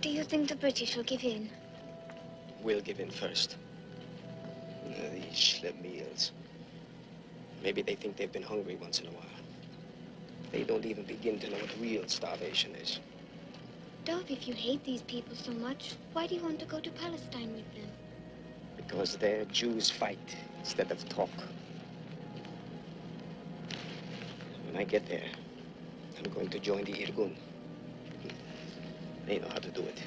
Do you think the British will give in? We'll give in first. These schlemiels. Maybe they think they've been hungry once in a while. They don't even begin to know what real starvation is. Dov, if you hate these people so much, why do you want to go to Palestine with them? Because their Jews fight instead of talk. When I get there, I'm going to join the Irgun. They know how to do it.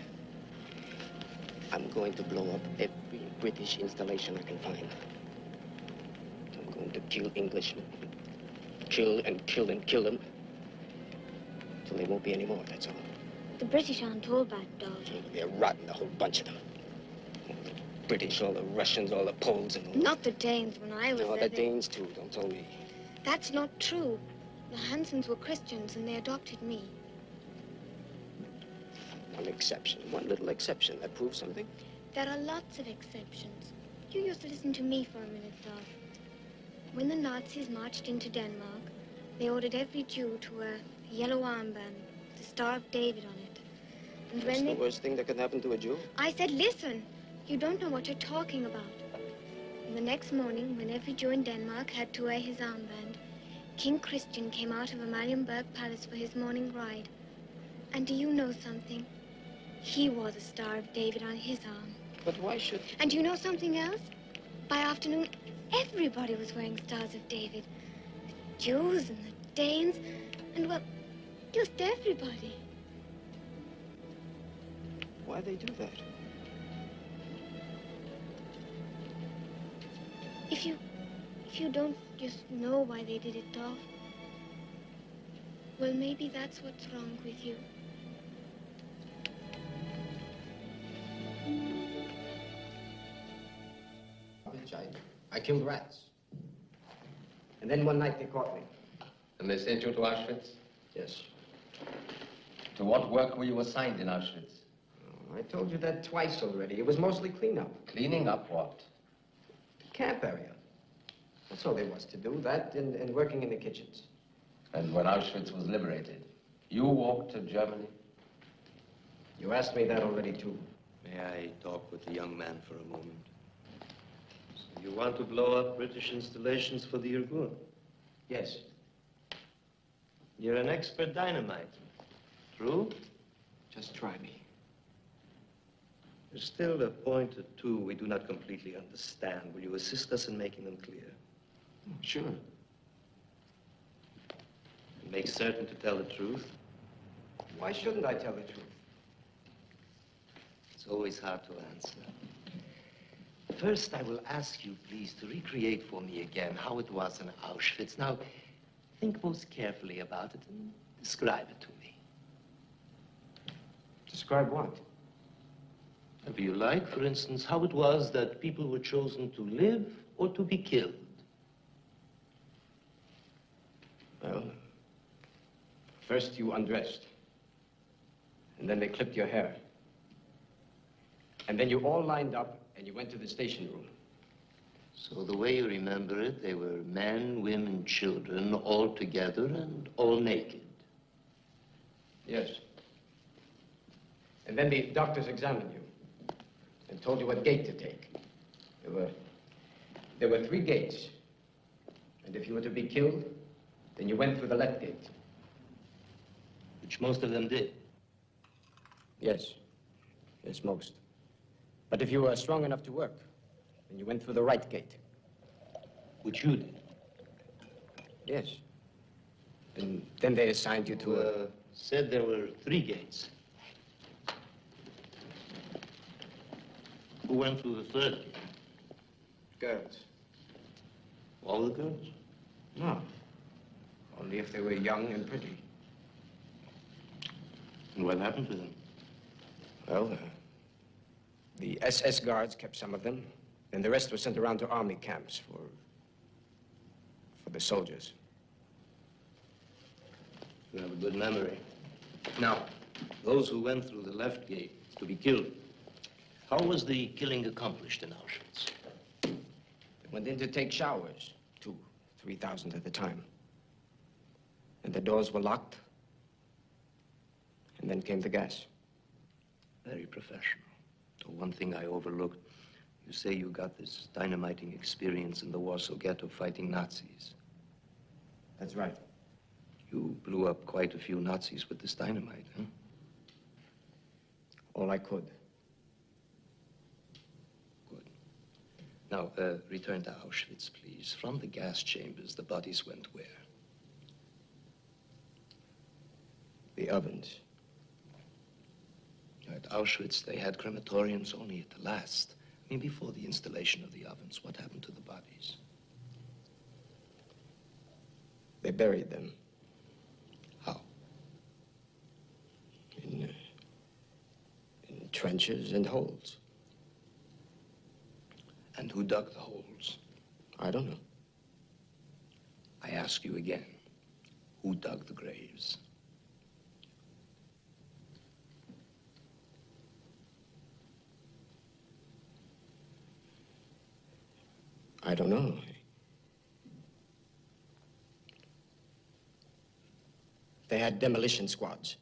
I'm going to blow up every British installation I can find. I'm going to kill Englishmen. Kill and kill and kill them. Till there won't be any more, that's all. The British aren't all bad, Dov. They're rotten, the whole bunch of them. All the British, all the Russians, all the Poles, and all... Not the Danes when I was there. No, the Danes, too. Don't tell me. That's not true. The Hansons were Christians, and they adopted me. One exception. One little exception. That proves something. There are lots of exceptions. You used to listen to me for a minute, Dov. When the Nazis marched into Denmark, they ordered every Jew to wear a yellow armband with the Star of David on it. And That's the worst thing that could happen to a Jew? I said, listen. You don't know what you're talking about. And the next morning, when every Jew in Denmark had to wear his armband, King Christian came out of Amalienburg Palace for his morning ride. And do you know something? He wore the Star of David on his arm. But why should... And you know something else? By afternoon, everybody was wearing Stars of David. The Jews and the Danes, and, well, just everybody. Why'd they do that? If you don't just know why they did it, Dov, well, maybe that's what's wrong with you. I killed rats. And then one night they caught me. And they sent you to Auschwitz? Yes. To what work were you assigned in Auschwitz? Oh, I told you that twice already. It was mostly cleanup. Cleaning up what? The camp area. That's all there was to do, that and working in the kitchens. And when Auschwitz was liberated, you walked to Germany? You asked me that already, too. May I talk with the young man for a moment? So you want to blow up British installations for the Irgun? Yes. You're an expert dynamiter. True? Just try me. There's still a point or two we do not completely understand. Will you assist us in making them clear? Sure. Make certain to tell the truth. Why shouldn't I tell the truth? It's always hard to answer. First, I will ask you, please, to recreate for me again how it was in Auschwitz. Now, think most carefully about it and describe it to me. Describe what? If you like, for instance, how it was that people were chosen to live or to be killed. Well, first you undressed. And then they clipped your hair. And then you all lined up and you went to the station room. So the way you remember it, they were men, women, children, all together and all naked. Yes. And then the doctors examined you and told you what gate to take. There were 3 gates. And if you were to be killed, then you went through the left gate. Which most of them did. Yes. Yes, most. But if you were strong enough to work, then you went through the right gate. Which you did. Yes. And then they assigned you to Said there were 3 gates. Who went through the 3rd gate? Girls. All the girls? No. Only if they were young and pretty. And what happened to them? Well, the SS guards kept some of them, and the rest were sent around to army camps for the soldiers. You have a good memory. Now, Those who went through the left gate to be killed, how was the killing accomplished in Auschwitz? they went in to take showers, 2,000, 3,000 at a time. And the doors were locked, and then came the gas. Very professional. Oh, one thing I overlooked. You say you got this dynamiting experience in the Warsaw Ghetto fighting Nazis. That's right. You blew up quite a few Nazis with this dynamite, huh? All I could. Good. Now, return to Auschwitz, please. From the gas chambers, the bodies went where? The ovens. At Auschwitz, they had crematoriums only at the last. I mean, before the installation of the ovens, what happened to the bodies? They buried them. How? In trenches and holes. And who dug the holes? I don't know. I ask you again, who dug the graves? I don't know. They had demolition squads.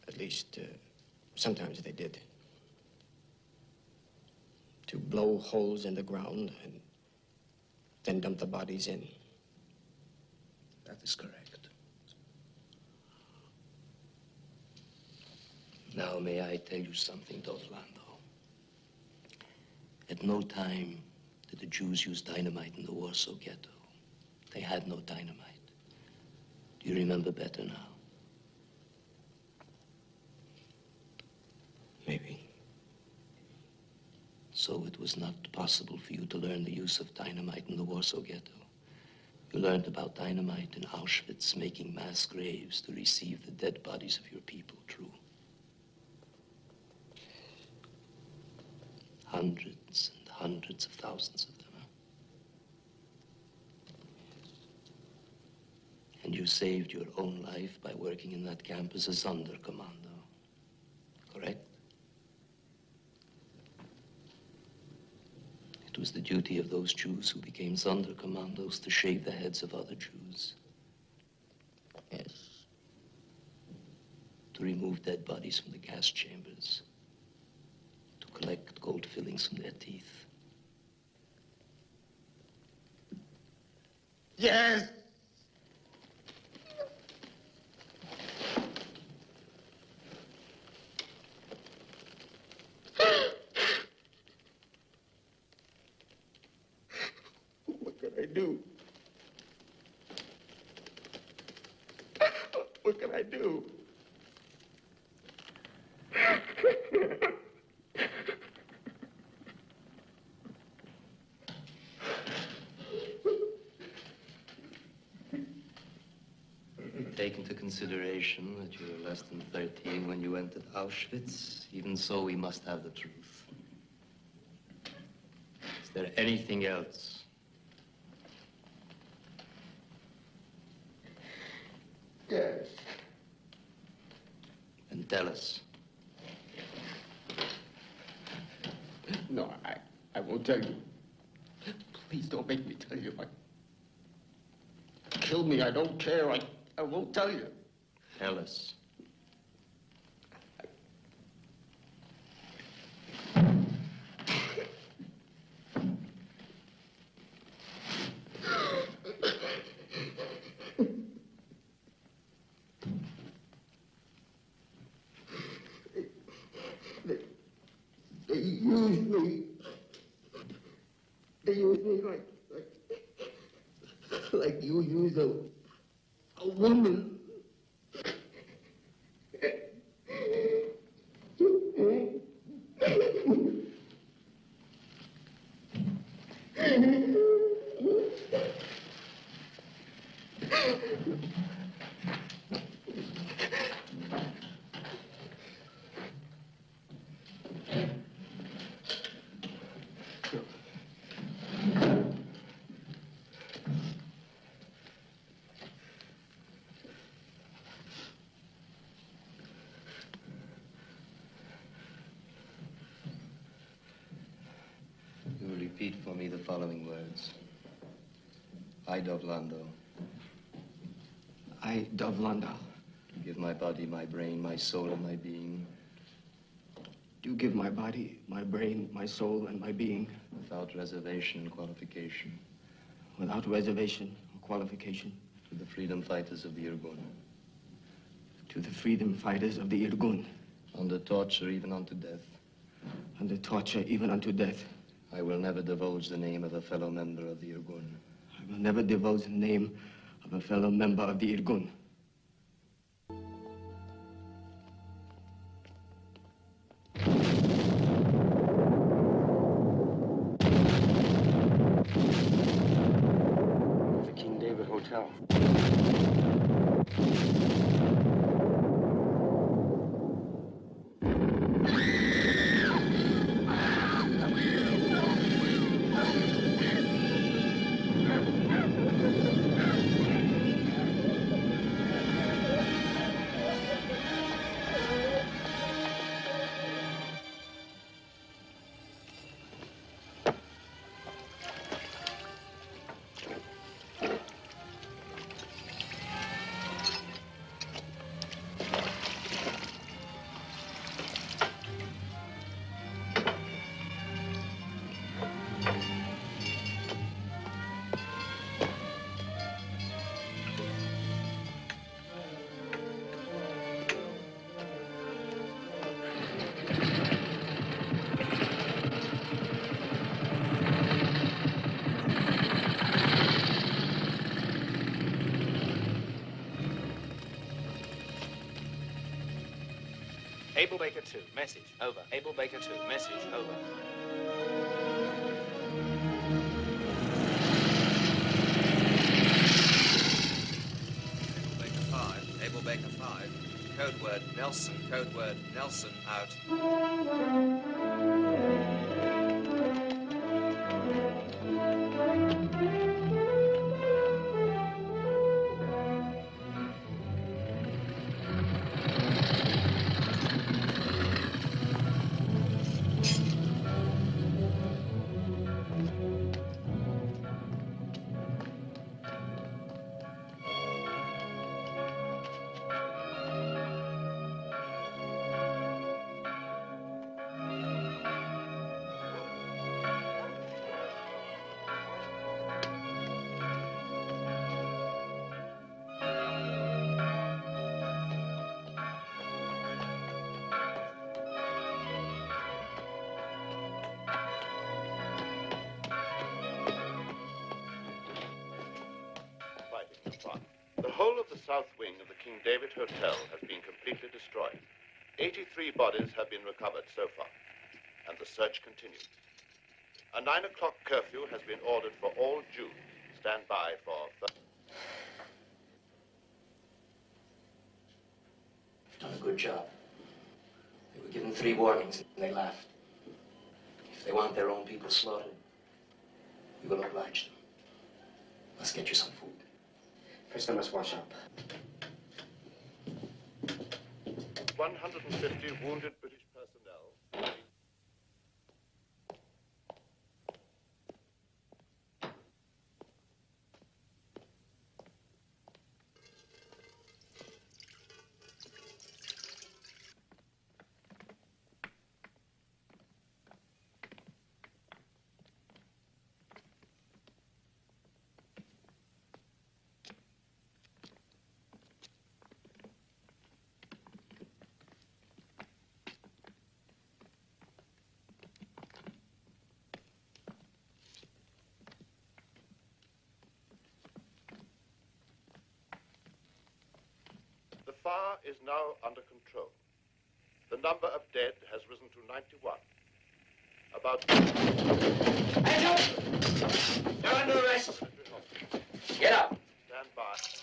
At least, sometimes they did. To blow holes in the ground and then dump the bodies in. That is correct. Now, may I tell you something, Dovlando? At no time did the Jews use dynamite in the Warsaw Ghetto. They had no dynamite. Do you remember better now? Maybe. So it was not possible for you to learn the use of dynamite in the Warsaw Ghetto. You learned about dynamite in Auschwitz, making mass graves to receive the dead bodies of your people, true? Hundreds and hundreds of thousands of them, huh? And you saved your own life by working in that camp as a Sonderkommando, correct? It was the duty of those Jews who became Sonderkommandos to shave the heads of other Jews. Yes. To remove dead bodies from the gas chambers. To collect gold fillings from their teeth. Yes! What can I do? What can I do? Take into consideration that you were less than 13 when you entered Auschwitz. Even so, we must have the truth. Is there anything else? Yes. Then tell us. No, I won't tell you. Please don't make me tell you. Kill me, I don't care. I won't tell you. Tell us. They use me. They use me like you use a woman. You will repeat for me the following words. I, Dovlando, I, Dov Landau, To give my body, my brain, my soul, and my being. Do give my body, my brain, my soul, and my being. Without reservation and qualification. Without reservation or qualification. To the freedom fighters of the Irgun. To the freedom fighters of the Irgun. Under torture, even unto death. Under torture, even unto death. I will never divulge the name of a fellow member of the Irgun. I will never divulge the name of a fellow member of the Irgun. The King David Hotel. Abel Baker 2, message, over. Abel Baker 2, message, over. Abel Baker 5, code word Nelson, out. The whole of the south wing of the King David Hotel has been completely destroyed. 83 bodies have been recovered so far, and the search continues. A 9 o'clock curfew has been ordered for all Jews. Stand by for... You've done a good job. They were given 3 warnings and they left. If they want their own people slaughtered, we will oblige them. Let's get you some food. First, I must wash up. 150 wounded British personnel. The fire is now under control. The number of dead has risen to 91. About... Hands up! You're under arrest. Get up. Stand by.